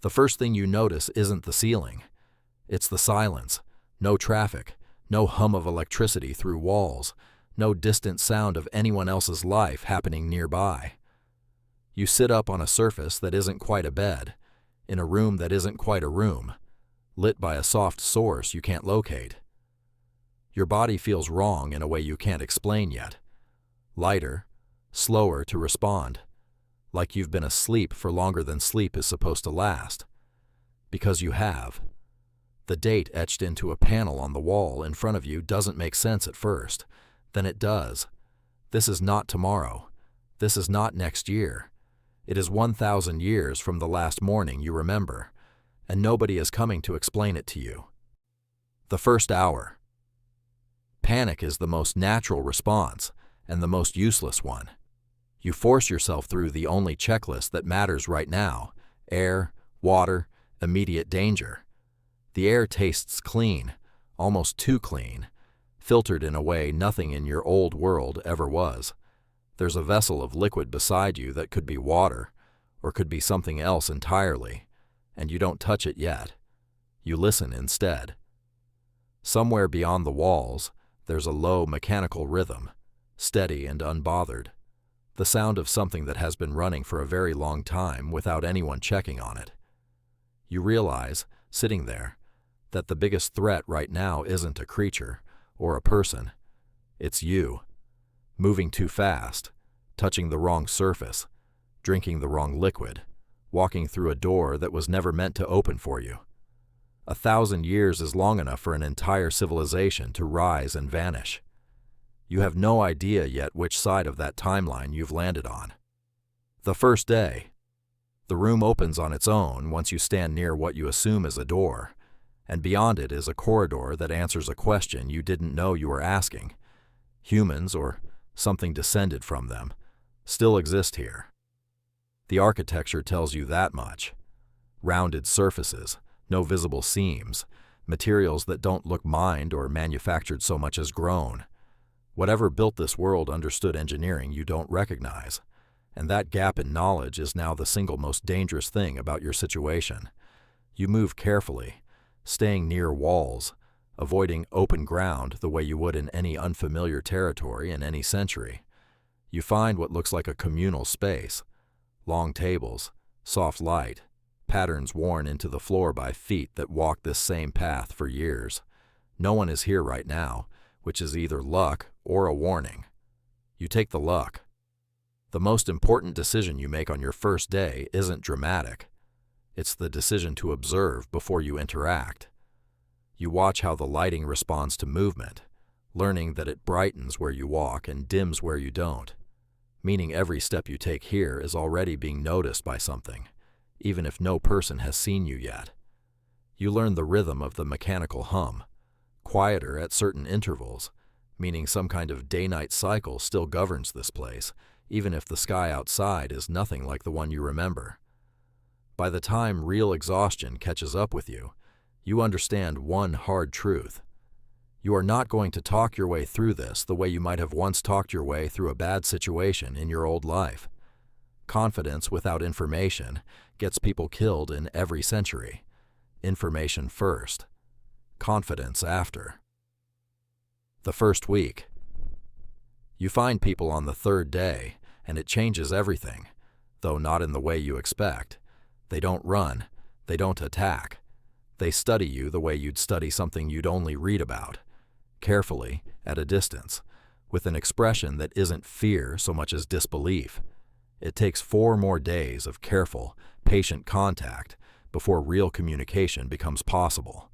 The first thing you notice isn't the ceiling. It's the silence. No traffic, no hum of electricity through walls, no distant sound of anyone else's life happening nearby. You sit up on a surface that isn't quite a bed, in a room that isn't quite a room, lit by a soft source you can't locate. Your body feels wrong in a way you can't explain yet. Lighter, slower to respond, like you've been asleep for longer than sleep is supposed to last. Because you have. The date etched into a panel on the wall in front of you doesn't make sense at first. Then it does. This is not tomorrow. This is not next year. It is 1,000 years from the last morning you remember, and nobody is coming to explain it to you. The first hour. Panic is the most natural response and the most useless one. You force yourself through the only checklist that matters right now: air, water, immediate danger. The air tastes clean, almost too clean, filtered in a way nothing in your old world ever was. There's a vessel of liquid beside you that could be water, or could be something else entirely, and you don't touch it yet. You listen instead. Somewhere beyond the walls, there's a low mechanical rhythm, steady and unbothered. The sound of something that has been running for a very long time without anyone checking on it. You realize, sitting there, that the biggest threat right now isn't a creature or a person. It's you. Moving too fast, touching the wrong surface, drinking the wrong liquid, walking through a door that was never meant to open for you. 1,000 years is long enough for an entire civilization to rise and vanish. You have no idea yet which side of that timeline you've landed on. The first day. The room opens on its own once you stand near what you assume is a door, and beyond it is a corridor that answers a question you didn't know you were asking. Humans, or something descended from them, still exist here. The architecture tells you that much. Rounded surfaces, no visible seams, materials that don't look mined or manufactured so much as grown. Whatever built this world understood engineering you don't recognize, and that gap in knowledge is now the single most dangerous thing about your situation. You move carefully, staying near walls, avoiding open ground the way you would in any unfamiliar territory in any century. You find what looks like a communal space: long tables, soft light, patterns worn into the floor by feet that walked this same path for years. No one is here right now, which is either luck or a warning. You take the luck. The most important decision you make on your first day isn't dramatic. It's the decision to observe before you interact. You watch how the lighting responds to movement, learning that it brightens where you walk and dims where you don't, meaning every step you take here is already being noticed by something, even if no person has seen you yet. You learn the rhythm of the mechanical hum, quieter at certain intervals, meaning some kind of day-night cycle still governs this place, even if the sky outside is nothing like the one you remember. By the time real exhaustion catches up with you, you understand one hard truth. You are not going to talk your way through this the way you might have once talked your way through a bad situation in your old life. Confidence without information gets people killed in every century. Information first, confidence after. The first week. You find people on the third day, and it changes everything, though not in the way you expect. They don't run, they don't attack. They study you the way you'd study something you'd only read about, carefully, at a distance, with an expression that isn't fear so much as disbelief. It takes 4 more days of careful, patient contact before real communication becomes possible,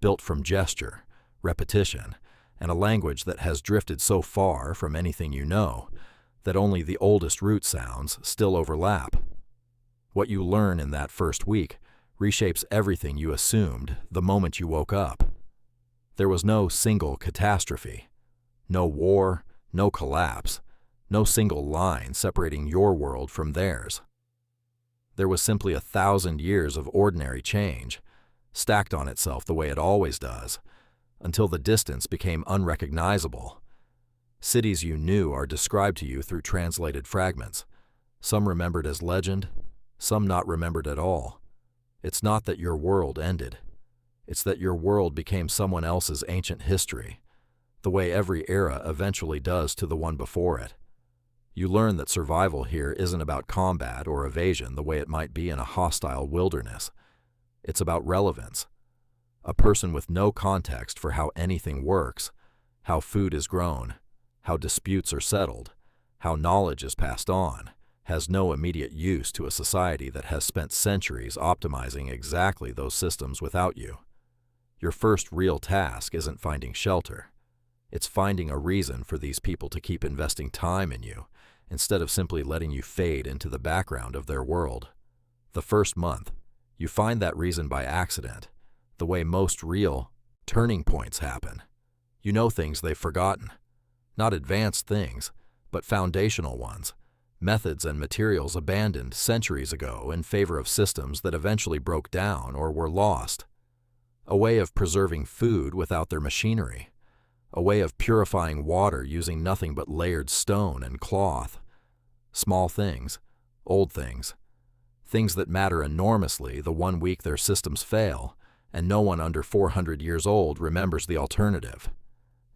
built from gesture, repetition, and a language that has drifted so far from anything you know that only the oldest root sounds still overlap. What you learn in that first week reshapes everything you assumed the moment you woke up. There was no single catastrophe, no war, no collapse, no single line separating your world from theirs. There was simply 1,000 years of ordinary change, stacked on itself the way it always does, until the distance became unrecognizable. Cities you knew are described to you through translated fragments, some remembered as legend, some not remembered at all. It's not that your world ended. It's that your world became someone else's ancient history, the way every era eventually does to the one before it. You learn that survival here isn't about combat or evasion the way it might be in a hostile wilderness. It's about relevance. A person with no context for how anything works, how food is grown, how disputes are settled, how knowledge is passed on, has no immediate use to a society that has spent centuries optimizing exactly those systems without you. Your first real task isn't finding shelter. It's finding a reason for these people to keep investing time in you, instead of simply letting you fade into the background of their world. The first month, you find that reason by accident, the way most real turning points happen. You know things they've forgotten. Not advanced things, but foundational ones. Methods and materials abandoned centuries ago in favor of systems that eventually broke down or were lost. A way of preserving food without their machinery. A way of purifying water using nothing but layered stone and cloth. Small things, old things. Things that matter enormously the 1 week their systems fail, and no one under 400 years old remembers the alternative.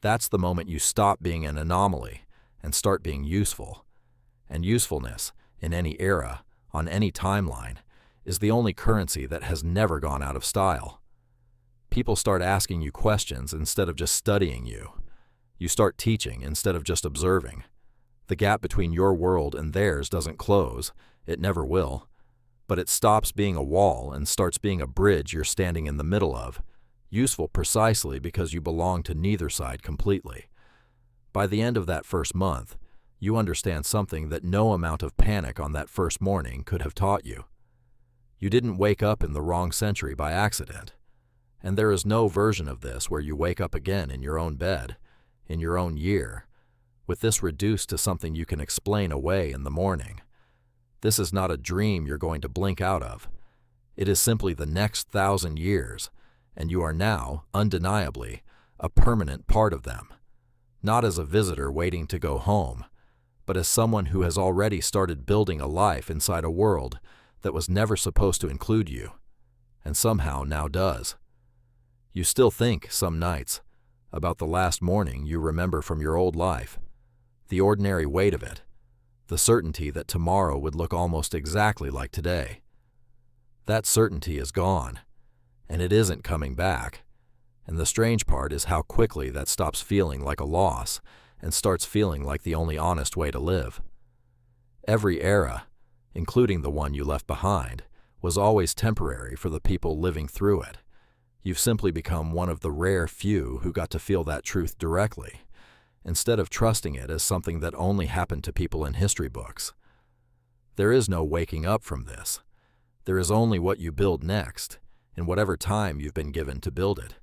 That's the moment you stop being an anomaly and start being useful. And usefulness, in any era, on any timeline, is the only currency that has never gone out of style. People start asking you questions instead of just studying you. You start teaching instead of just observing. The gap between your world and theirs doesn't close, it never will, but it stops being a wall and starts being a bridge you're standing in the middle of, useful precisely because you belong to neither side completely. By the end of that first month, you understand something that no amount of panic on that first morning could have taught you. You didn't wake up in the wrong century by accident. And there is no version of this where you wake up again in your own bed, in your own year, with this reduced to something you can explain away in the morning. This is not a dream you're going to blink out of. It is simply the next 1,000 years, and you are now, undeniably, a permanent part of them. Not as a visitor waiting to go home, but as someone who has already started building a life inside a world that was never supposed to include you, and somehow now does. You still think, some nights, about the last morning you remember from your old life, the ordinary weight of it, the certainty that tomorrow would look almost exactly like today. That certainty is gone, and it isn't coming back, and the strange part is how quickly that stops feeling like a loss and starts feeling like the only honest way to live. Every era, including the one you left behind, was always temporary for the people living through it. You've simply become one of the rare few who got to feel that truth directly, instead of trusting it as something that only happened to people in history books. There is no waking up from this. There is only what you build next, in whatever time you've been given to build it.